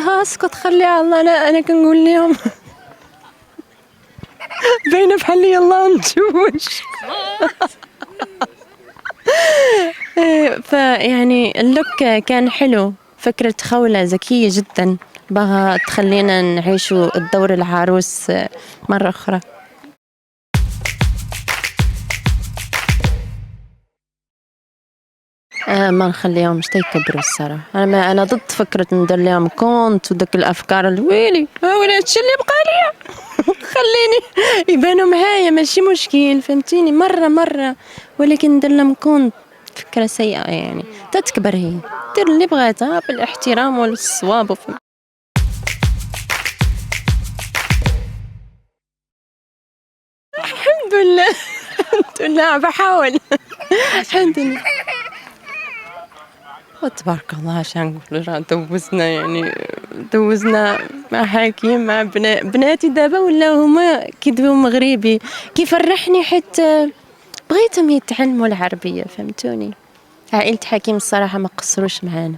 لها اسكت خليها على الله. انا كنقول لهم باينه بحال لي يلاه نتزوج. فيعني اللوك كان حلو، فكرة خولة ذكية جدا، بغى تخلينا نعيشوا الدور العروس مرة أخرى. ما نخليهمش يكبروا الصراحة. أنا ضد فكرة ندير لهم كونت وداك الأفكار الويلي هادشي اللي بقى ليا. خليني يبانوا معايا ماشي مشكل، فهمتيني، مرة ولكن ندير لهم كونت فكرة سيئة يعني. تتكبر هي دير اللي بغاتها بالاحترام والصواب الحمد لله. الحمد لله بحاول. الحمد لله وتبارك الله. اش نقولوا، راه دوزنا يعني دوزنا مع حكيم مع بناتي دابا ولاو هما كيدويو مغربي، كيفرحني حيت بغيتهم يتعلموا العربية، فهمتوني. عائلة حكيم الصراحة ما قصروش معانا.